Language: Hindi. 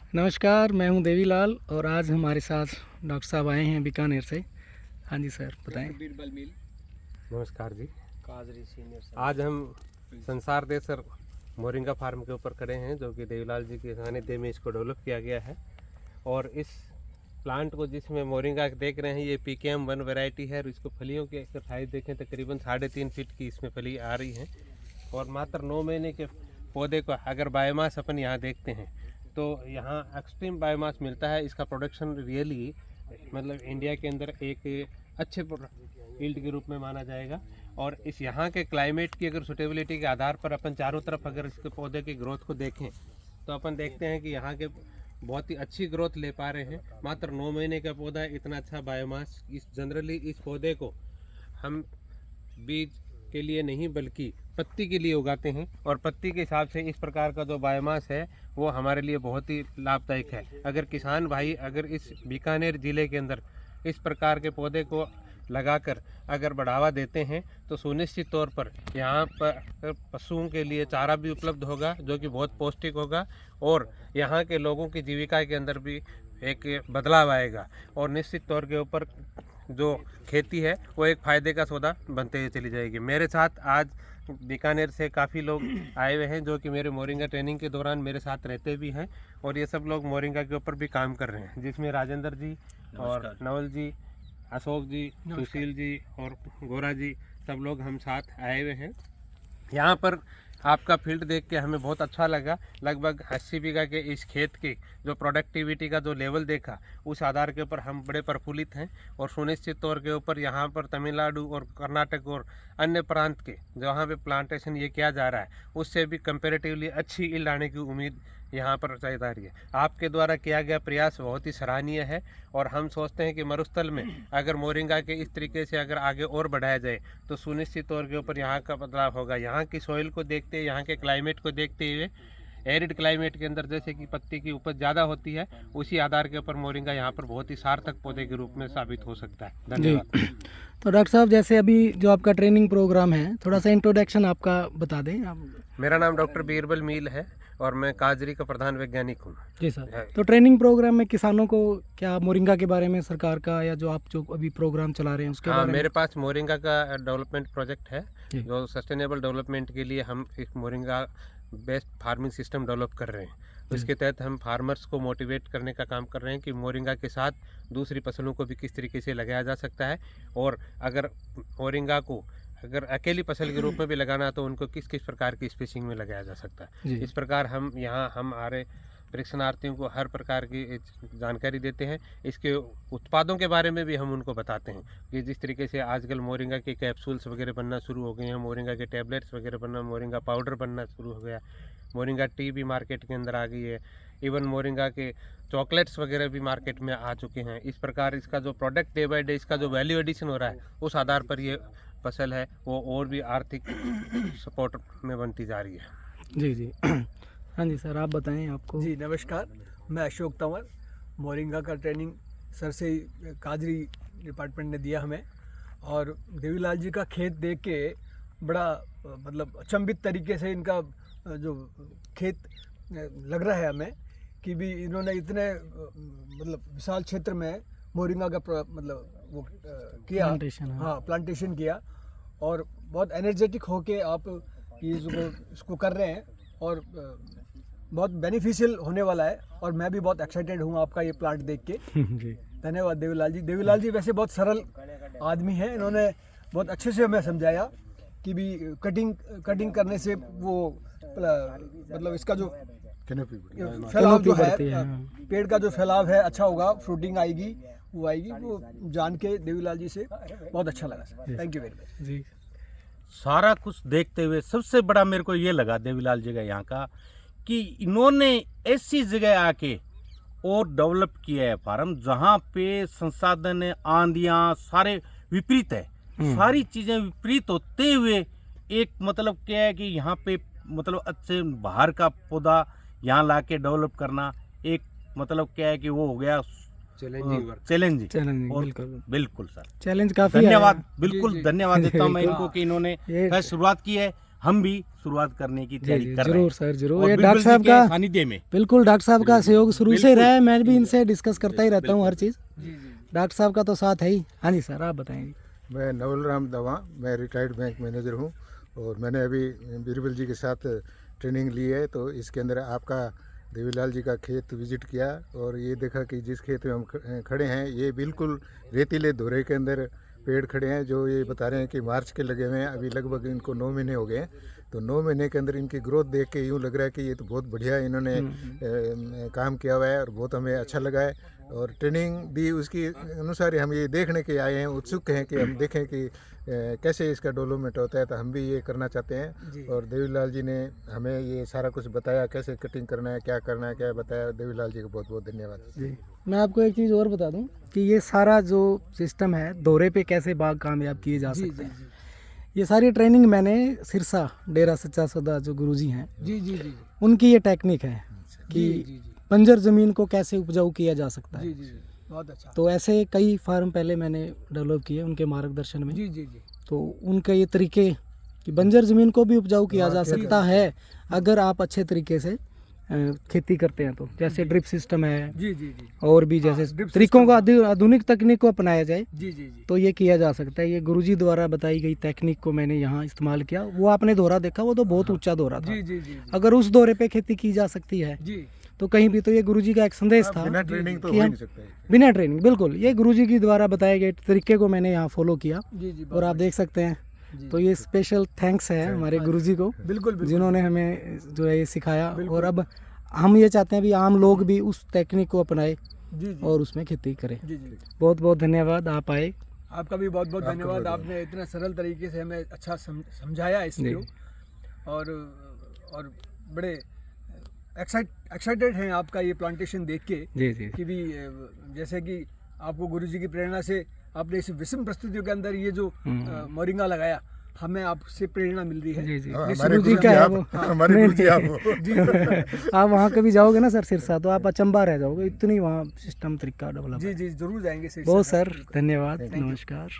नमस्कार, मैं हूं देवीलाल और आज हमारे साथ डॉक्टर साहब आए हैं बीकानेर से। हाँ जी सर, बताएं। बीरबल मील। नमस्कार जी। काजरी सीनियर। आज हम संसार देसर मोरिंगा फार्म के ऊपर खड़े हैं, जो कि देवीलाल जी के सानिध्य में इसको डेवलप किया गया है। और इस प्लांट को जिसमें मोरिंगा देख रहे हैं, ये PKM1 वैरायटी है और इसको फलियों के अगर साइज देखें तकरीबन 3.5 फीट की इसमें फली आ रही है। और मात्र 9 महीने के पौधे को अगर बायोमास अपन यहाँ देखते हैं तो यहाँ एक्सट्रीम बायोमास मिलता है। इसका प्रोडक्शन रियली मतलब इंडिया के अंदर एक अच्छे यील्ड के रूप में माना जाएगा। और इस यहाँ के क्लाइमेट की अगर सुटेबिलिटी के आधार पर अपन चारों तरफ अगर इसके पौधे की ग्रोथ को देखें तो अपन देखते हैं कि यहाँ के बहुत ही अच्छी ग्रोथ ले पा रहे हैं। मात्र 9 महीने का पौधा है, इतना अच्छा बायोमास। इस जनरली इस पौधे को हम बीज के लिए नहीं बल्कि पत्ती के लिए उगाते हैं, और पत्ती के हिसाब से इस प्रकार का जो बायोमास है वो हमारे लिए बहुत ही लाभदायक है। अगर किसान भाई अगर इस बीकानेर ज़िले के अंदर इस प्रकार के पौधे को लगाकर अगर बढ़ावा देते हैं तो सुनिश्चित तौर पर यहाँ पर पशुओं के लिए चारा भी उपलब्ध होगा जो कि बहुत पौष्टिक होगा, और यहाँ के लोगों की जीविका के अंदर भी एक बदलाव आएगा। और निश्चित तौर के ऊपर जो खेती है वो एक फ़ायदे का सौदा बनते हुए चली जाएगी। मेरे साथ आज बीकानेर से काफ़ी लोग आए हुए हैं जो कि मेरे मोरिंगा ट्रेनिंग के दौरान मेरे साथ रहते भी हैं, और ये सब लोग मोरिंगा के ऊपर भी काम कर रहे हैं, जिसमें राजेंद्र जी और नवल जी, अशोक जी, सुशील जी और गोरा जी, सब लोग हम साथ आए हुए हैं। यहाँ पर आपका फील्ड देख के हमें बहुत अच्छा लगा। लगभग 80 बीघा के इस खेत की जो प्रोडक्टिविटी का जो लेवल देखा, उस आधार के ऊपर हम बड़े प्रफुल्लित हैं। और सुनिश्चित तौर के ऊपर यहाँ पर तमिलनाडु और कर्नाटक और अन्य प्रांत के जहाँ पे प्लांटेशन ये किया जा रहा है उससे भी कंपेरेटिवली अच्छी यील्ड आने की उम्मीद यहाँ पर जा रही है। आपके द्वारा किया गया प्रयास बहुत ही सराहनीय है, और हम सोचते हैं कि मरुस्थल में अगर मोरिंगा के इस तरीके से अगर आगे और बढ़ाया जाए तो सुनिश्चित तौर के ऊपर यहाँ का बदलाव होगा। यहाँ की सॉइल को देखते, यहाँ के क्लाइमेट को देखते हुए, एरिड क्लाइमेट के अंदर जैसे कि पत्ती की उपज ज़्यादा होती है, उसी आधार के ऊपर मोरिंगा यहाँ पर बहुत ही सार्थक पौधे के रूप में साबित हो सकता है। धन्यवाद। तो डॉक्टर साहब, जैसे अभी जो आपका ट्रेनिंग प्रोग्राम है, थोड़ा सा इंट्रोडक्शन आपका बता दें आप। मेरा नाम डॉक्टर बीरबल मील है और मैं काजरी का प्रधान वैज्ञानिक हूँ। जी सर। तो ट्रेनिंग प्रोग्राम में किसानों को क्या मोरिंगा के बारे में सरकार का, या जो आप जो अभी प्रोग्राम चला रहे हैं उसके बारे में? मेरे पास मोरिंगा का डेवलपमेंट प्रोजेक्ट है, जो सस्टेनेबल डेवलपमेंट के लिए हम एक moringa based farming system develop कर रहे हैं। इसके तहत हम फार्मर्स को मोटिवेट करने का काम कर रहे हैं कि मोरिंगा के साथ दूसरी फसलों को भी किस तरीके से लगाया जा सकता है, और अगर मोरिंगा को अगर अकेली फसल के रूप में भी लगाना है तो उनको किस किस प्रकार की स्पेसिंग में लगाया जा सकता है। इस प्रकार हम यहाँ हमारे परीक्षणार्थियों को हर प्रकार की जानकारी देते हैं। इसके उत्पादों के बारे में भी हम उनको बताते हैं कि जिस तरीके से आजकल मोरिंगा के कैप्सूल्स वगैरह बनना शुरू हो गए हैं, मोरिंगा के टैबलेट्स वगैरह बनना, मोरिंगा पाउडर बनना शुरू हो गया, मोरिंगा टी भी मार्केट के अंदर आ गई है, इवन मोरिंगा के चॉकलेट्स वगैरह भी मार्केट में आ चुके हैं। इस प्रकार इसका जो प्रोडक्ट डे बाय डे इसका जो वैल्यू एडिशन हो रहा है, उस आधार पर ये फसल है वो और भी आर्थिक सपोर्ट में बनती जा रही है। जी जी। हाँ जी सर, आप बताएं। आपको जी नमस्कार, मैं अशोक तंवर। मोरिंगा का ट्रेनिंग सर से काजरी डिपार्टमेंट ने दिया हमें, और देवीलाल जी का खेत देख के बड़ा मतलब अचंभित तरीके से इनका जो खेत लग रहा है हमें कि भी इन्होंने इतने मतलब विशाल क्षेत्र में मोरिंगा का मतलब वो किया, प्लांटेशन किया, और बहुत एनर्जेटिक होके आप इसको कर रहे हैं, और बहुत बेनिफिशियल होने वाला है। और मैं भी बहुत एक्साइटेड हूँ आपका ये प्लांट देख के। धन्यवाद देवीलाल जी। देवीलाल जी वैसे बहुत सरल आदमी हैं, इन्होंने बहुत अच्छे से हमें समझाया कि भी कटिंग करने से वो मतलब इसका जो फैलाव जो है, पेड़ का जो फैलाव है अच्छा होगा, फ्रूटिंग आएगी, वो आएगी। वो जान के देवीलाल जी से बहुत अच्छा लगा sir. Thank you very much जी। सारा कुछ देखते हुए सबसे बड़ा मेरे को ये लगा देवीलाल जी का यहाँ का कि इन्होंने ऐसी जगह आके और डेवलप किया है फार्म जहाँ पे संसाधन आंधियाँ सारे विपरीत है, सारी चीज़ें विपरीत होते हुए एक मतलब क्या है कि यहाँ पे मतलब अच्छे बाहर का पौधा यहाँ लाके डेवलप करना एक मतलब क्या है कि वो हो गया चैलेंजिंग। बिल्कुल सर, चैलेंज काफी धन्यवाद। बिल्कुल धन्यवाद देता हूँ मैं इनको कि इन्होंने शुरुआत की है। हम भी शुरुआत करने की जी तैयारी जी कर रहे जरूर हैं सर जरूर। और ये बिल्कुल डॉक्टर साहब जी का के सानिध्य में बिल्कुल डॉक्टर साहब का सहयोग शुरू से रहा है, मैं भी इनसे डिस्कस करता ही रहता हूँ हर चीज़। जी जी डॉक्टर साहब का तो साथ है ही। हाँ जी सर, आप बताएंगे। मैं नवल राम दवा, मैं रिटायर्ड बैंक मैनेजर हूँ और मैंने अभी बीरबल जी के साथ ट्रेनिंग ली है। तो इसके अंदर आपका देवीलाल जी का खेत विजिट किया और ये देखा कि जिस खेत में हम खड़े हैं ये बिल्कुल रेतीले धोरे के अंदर पेड़ खड़े हैं, जो ये बता रहे हैं कि मार्च के लगे हुए हैं। अभी लगभग इनको 9 महीने हो गए हैं। तो 9 महीने के अंदर इनकी ग्रोथ देख के यूँ लग रहा है कि ये तो बहुत बढ़िया इन्होंने काम किया हुआ है और बहुत हमें अच्छा लगा है। और ट्रेनिंग दी उसकी अनुसार ही हम ये देखने के आए हैं, उत्सुक हैं कि हम देखें कि कैसे इसका डेवलपमेंट होता है। तो हम भी ये करना चाहते हैं और देवीलाल जी ने हमें ये सारा कुछ बताया, कैसे कटिंग करना है, क्या करना है, क्या बताया। देवीलाल जी को बहुत बहुत धन्यवाद जी, मैं आपको एक चीज़ और बता दूं कि ये सारा जो सिस्टम है दौरे पे कैसे बाग कामयाब किए जा सकते हैं, ये सारी ट्रेनिंग मैंने सिरसा डेरा सच्चा सौदा जो गुरुजी हैं जी जी जी उनकी ये टेक्निक है कि बंजर ज़मीन को कैसे उपजाऊ किया जा सकता जी है। जी बहुत अच्छा। तो ऐसे कई फार्म पहले मैंने डेवलप किए उनके मार्गदर्शन में। जी जी जी तो उनके ये तरीके कि बंजर ज़मीन को भी उपजाऊ किया जा सकता है अगर आप अच्छे तरीके से खेती करते हैं। तो जैसे ड्रिप सिस्टम है जी जी जी और भी जैसे तरीकों को आधुनिक तकनीक को अपनाया जाए जी जी जी तो ये किया जा सकता है। ये गुरुजी द्वारा बताई गई टेक्निक को मैंने यहाँ इस्तेमाल किया। वो आपने दौरा देखा, वो तो बहुत ऊंचा दौरा था। जी जी जी अगर उस दौरे पे खेती की जा सकती है जी तो कहीं भी तो ये गुरुजी का एक संदेश था। बिना ट्रेनिंग तो कि हो ही हम नहीं सकता है। बिना ट्रेनिंग बिल्कुल ये गुरुजी की द्वारा बताए गए तरीके को मैंने यहाँ फॉलो किया जी जी और आप देख सकते हैं। जी। तो ये स्पेशल थैंक्स है हमारे गुरुजी को, बिल्कुल बिल्कुल जिन्होंने हमें जो है ये सिखाया। और अब हम ये चाहते हैं भी आम लोग भी उस टेक्निक को अपनाए जी जी और उसमें खेती करें। जी जी बहुत बहुत धन्यवाद, आप आए। आपका भी बहुत बहुत धन्यवाद। आपने इतना सरल तरीके से हमें अच्छा समझाया इसको और बड़े एक्साइटेड हैं आपका ये प्लांटेशन देख के जी जी कि भी जैसे कि आपको गुरुजी की प्रेरणा से आपने इस विषम परिस्थितियों के अंदर ये जो मोरिंगा लगाया, हमें आपसे प्रेरणा मिल रही है। जी जी हमारे गुरुजी गुरुजी का है आप, वो। हमारे नहीं, गुरुजी आप हो। आप वहाँ कभी जाओगे ना सर सिरसा, तो आप अचंबा रह जाओगे, इतनी वहाँ सिस्टम तरीका डेवलप जी है। जी जरूर जाएंगे। बहुत सर धन्यवाद, नमस्कार।